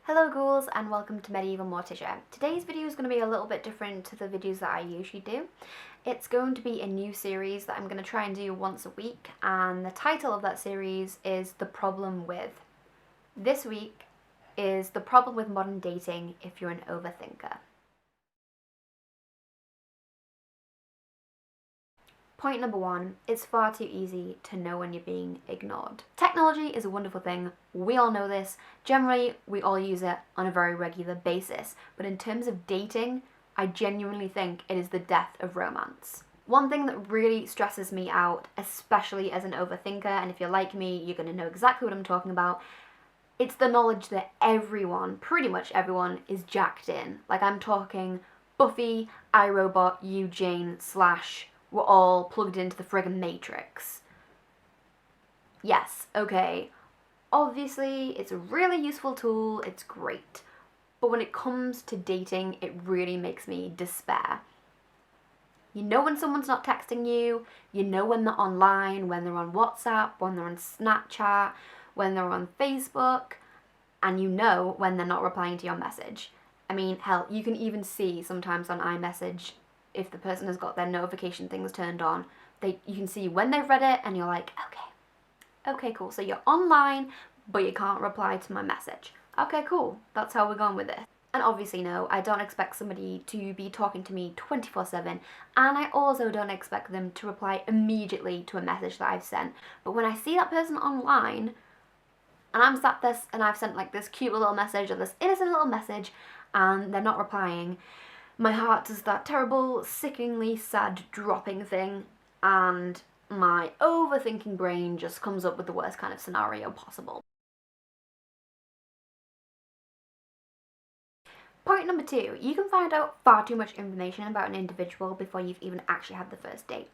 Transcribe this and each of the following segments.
Hello ghouls and welcome to Medieval Morticia. Today's video is going to be a little bit different to the videos that I usually do. It's going to be a new series that I'm going to try and do once a week, and the title of that series is The Problem With. This week is the problem with modern dating if you're an overthinker. Point number one, it's far too easy to know when you're being ignored. Technology is a wonderful thing, we all know this. Generally, we all use it on a very regular basis. But in terms of dating, I genuinely think it is the death of romance. One thing that really stresses me out, especially as an overthinker, and if you're like me, you're going to know exactly what I'm talking about, it's the knowledge that everyone, pretty much everyone, is jacked in. Like, I'm talking Buffy, iRobot, Eugene, / we're all plugged into the friggin' Matrix. Yes, okay, obviously it's a really useful tool, it's great, but when it comes to dating, it really makes me despair. You know when someone's not texting you, you know when they're online, when they're on WhatsApp, when they're on Snapchat, when they're on Facebook, and you know when they're not replying to your message. I mean, hell, you can even see sometimes on iMessage if the person has got their notification things turned on, you can see when they've read it and you're like, okay, cool. So you're online, but you can't reply to my message. Okay, cool. That's how we're going with this. And obviously, no, I don't expect somebody to be talking to me 24/7, and I also don't expect them to reply immediately to a message that I've sent. But when I see that person online, and I'm sat there and I've sent like this cute little message or this innocent little message, and they're not replying, my heart does that terrible, sickeningly sad dropping thing, and my overthinking brain just comes up with the worst kind of scenario possible. Point number two, you can find out far too much information about an individual before you've even actually had the first date.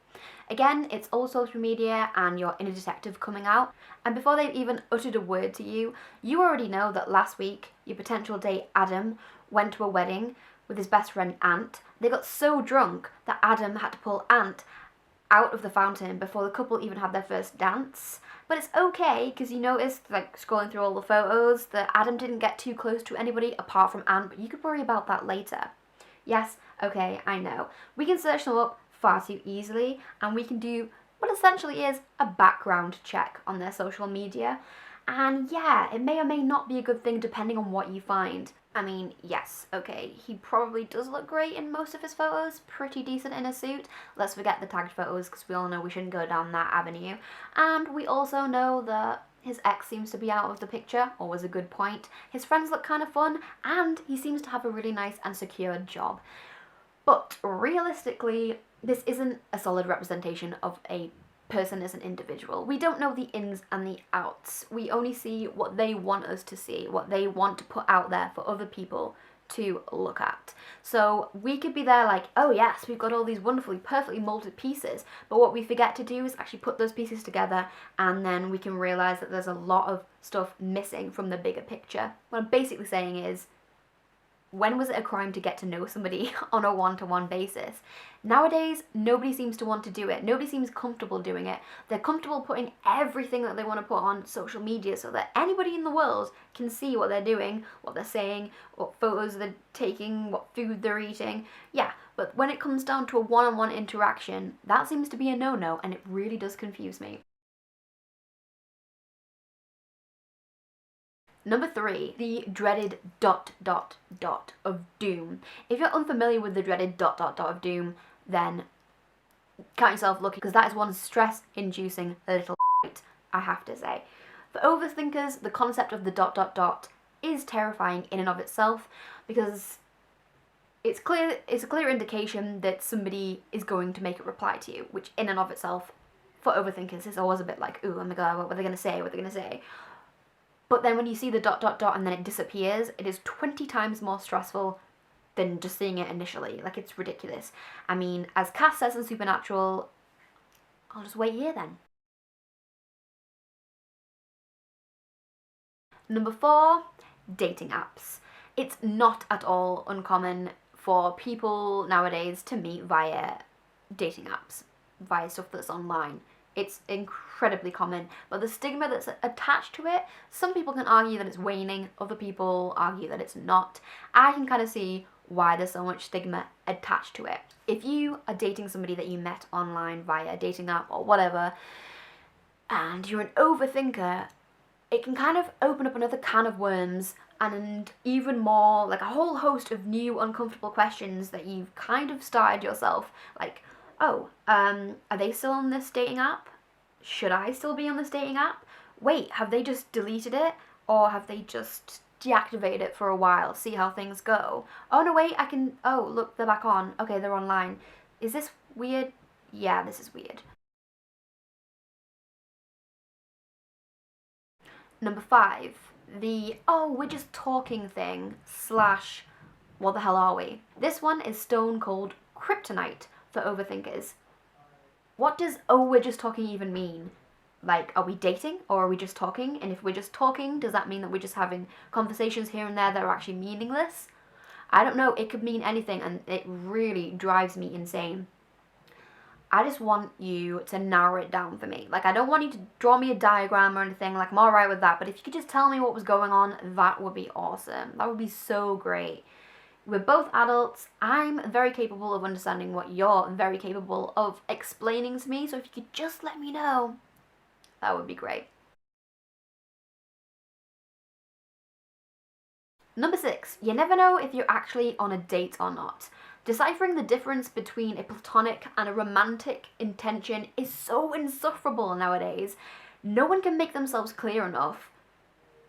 Again, it's all social media and your inner detective coming out, and before they've even uttered a word to you, you already know that last week your potential date Adam went to a wedding with his best friend Ant. They got so drunk that Adam had to pull Ant out of the fountain before the couple even had their first dance. But it's okay, because you noticed, like, scrolling through all the photos, that Adam didn't get too close to anybody apart from Ant, but you could worry about that later. Yes, okay, I know. We can search them up far too easily, and we can do what essentially is a background check on their social media. And yeah, it may or may not be a good thing depending on what you find. I mean, yes, okay, he probably does look great in most of his photos, pretty decent in a suit. Let's forget the tagged photos, because we all know we shouldn't go down that avenue. And we also know that his ex seems to be out of the picture, always a good point. His friends look kind of fun, and he seems to have a really nice and secure job. But realistically, this isn't a solid representation of a person as an individual. We don't know the ins and the outs. We only see what they want us to see, what they want to put out there for other people to look at. So we could be there like, oh yes, we've got all these wonderfully, perfectly molded pieces, but what we forget to do is actually put those pieces together, and then we can realize that there's a lot of stuff missing from the bigger picture. What I'm basically saying is, when was it a crime to get to know somebody on a one-to-one basis? Nowadays, nobody seems to want to do it. Nobody seems comfortable doing it. They're comfortable putting everything that they want to put on social media so that anybody in the world can see what they're doing, what they're saying, what photos they're taking, what food they're eating. Yeah, but when it comes down to a one-on-one interaction, that seems to be a no-no, and it really does confuse me. Number three, the dreaded ... of doom. If you're unfamiliar with the dreaded ... of doom, then count yourself lucky, because that is one stress-inducing little I have to say. For overthinkers, the concept of the ... is terrifying in and of itself, because it's a clear indication that somebody is going to make a reply to you, which in and of itself, for overthinkers, is always a bit like, ooh, oh my god, what are they going to say, what are they going to say? But then when you see the ... and then it disappears, it is 20 times more stressful than just seeing it initially. Like, it's ridiculous. I mean, as Cass says in Supernatural, I'll just wait here then. Number four, dating apps. It's not at all uncommon for people nowadays to meet via dating apps, via stuff that's online. It's incredibly common, but the stigma that's attached to it, some people can argue that it's waning, other people argue that it's not. I can kind of see why there's so much stigma attached to it. If you are dating somebody that you met online via a dating app or whatever, and you're an overthinker, it can kind of open up another can of worms and even more, like a whole host of new uncomfortable questions that you've kind of started yourself. Like, oh, are they still on this dating app? Should I still be on this dating app? Wait, have they just deleted it? Or have they just deactivated it for a while, see how things go? Oh no, wait, oh look, they're back on. Okay, they're online. Is this weird? Yeah, this is weird. Number 5, the oh, we're just talking thing slash what the hell are we? This one is stone cold kryptonite for overthinkers. What does oh, we're just talking even mean? Like, are we dating or are we just talking? And if we're just talking, does that mean that we're just having conversations here and there that are actually meaningless? I don't know, it could mean anything and it really drives me insane. I just want you to narrow it down for me. Like, I don't want you to draw me a diagram or anything. Like, I'm alright with that. But if you could just tell me what was going on, that would be awesome. That would be so great. We're both adults. I'm very capable of understanding what you're very capable of explaining to me. So if you could just let me know, that would be great. Number 6, you never know if you're actually on a date or not. Deciphering the difference between a platonic and a romantic intention is so insufferable nowadays. No one can make themselves clear enough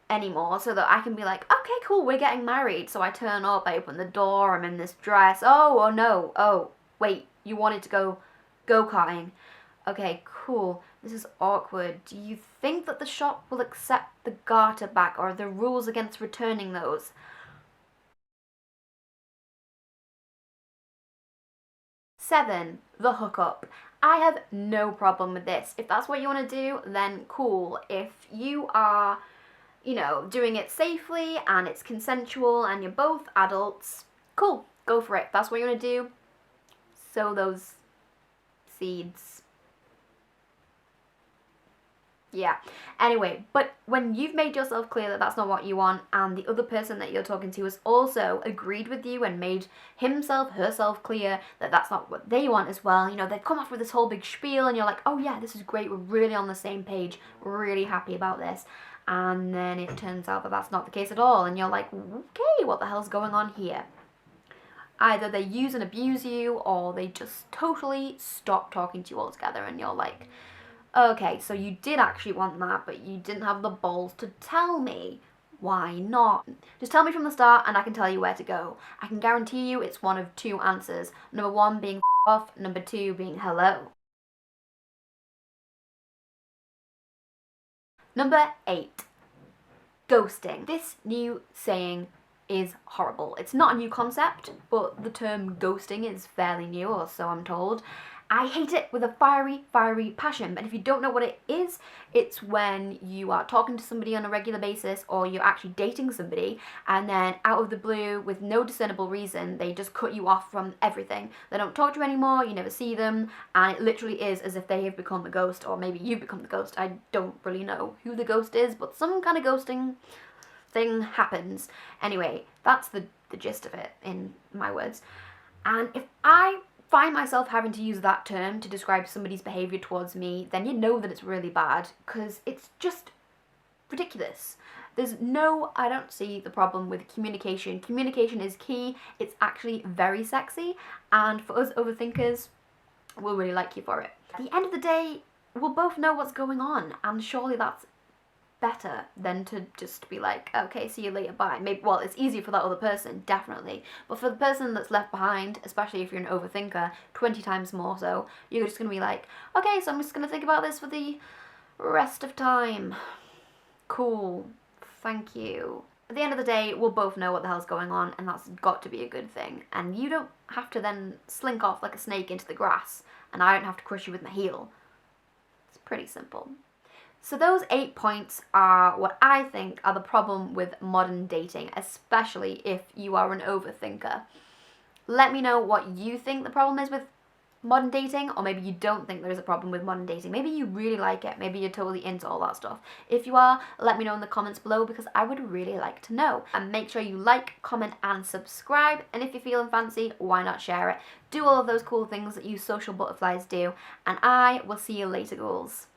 anymore so that I can be like, okay, cool, we're getting married. So I turn up, I open the door, I'm in this dress. Oh no, oh, wait, you wanted to go go-karting. Okay, cool, this is awkward. Do you think that the shop will accept the garter back, or are there rules against returning those? 7, the hookup. I have no problem with this. If that's what you want to do, then cool. If you are, doing it safely and it's consensual and you're both adults, cool, go for it. If that's what you want to do, sow those seeds. Yeah. Anyway, but when you've made yourself clear that that's not what you want, and the other person that you're talking to has also agreed with you and made himself, herself clear that that's not what they want as well, they've come off with this whole big spiel, and you're like, oh yeah, this is great, we're really on the same page, we're really happy about this. And then it turns out that that's not the case at all, and you're like, okay, what the hell's going on here? Either they use and abuse you, or they just totally stop talking to you altogether, and you're like, okay, so you did actually want that, but you didn't have the balls to tell me. Why not? Just tell me from the start and I can tell you where to go. I can guarantee you it's one of 2 answers. Number 1 being off, number 2 being hello. Number 8, ghosting. This new saying is horrible. It's not a new concept, but the term ghosting is fairly new, or so I'm told. I hate it with a fiery, fiery passion. But if you don't know what it is, it's when you are talking to somebody on a regular basis, or you're actually dating somebody, and then out of the blue, with no discernible reason, they just cut you off from everything. They don't talk to you anymore, you never see them, and it literally is as if they have become a ghost, or maybe you've become the ghost. I don't really know who the ghost is, but some kind of ghosting thing happens. Anyway, that's the gist of it, in my words. And if I find myself having to use that term to describe somebody's behaviour towards me, then you know that it's really bad, because it's just ridiculous. I don't see the problem with communication. Communication is key, it's actually very sexy, and for us overthinkers, we'll really like you for it. At the end of the day, we'll both know what's going on, and surely that's better than to just be like, okay, see you later, bye. Maybe, well, it's easier for that other person, definitely, but for the person that's left behind, especially if you're an overthinker, 20 times more so, you're just gonna be like, okay, so I'm just gonna think about this for the rest of time. Cool, thank you. At the end of the day, we'll both know what the hell's going on, and that's got to be a good thing, and you don't have to then slink off like a snake into the grass, and I don't have to crush you with my heel. It's pretty simple. So those 8 points are what I think are the problem with modern dating, especially if you are an overthinker. Let me know what you think the problem is with modern dating, or maybe you don't think there is a problem with modern dating. Maybe you really like it, maybe you're totally into all that stuff. If you are, let me know in the comments below, because I would really like to know. And make sure you like, comment and subscribe, and if you're feeling fancy, why not share it? Do all of those cool things that you social butterflies do, and I will see you later, ghouls.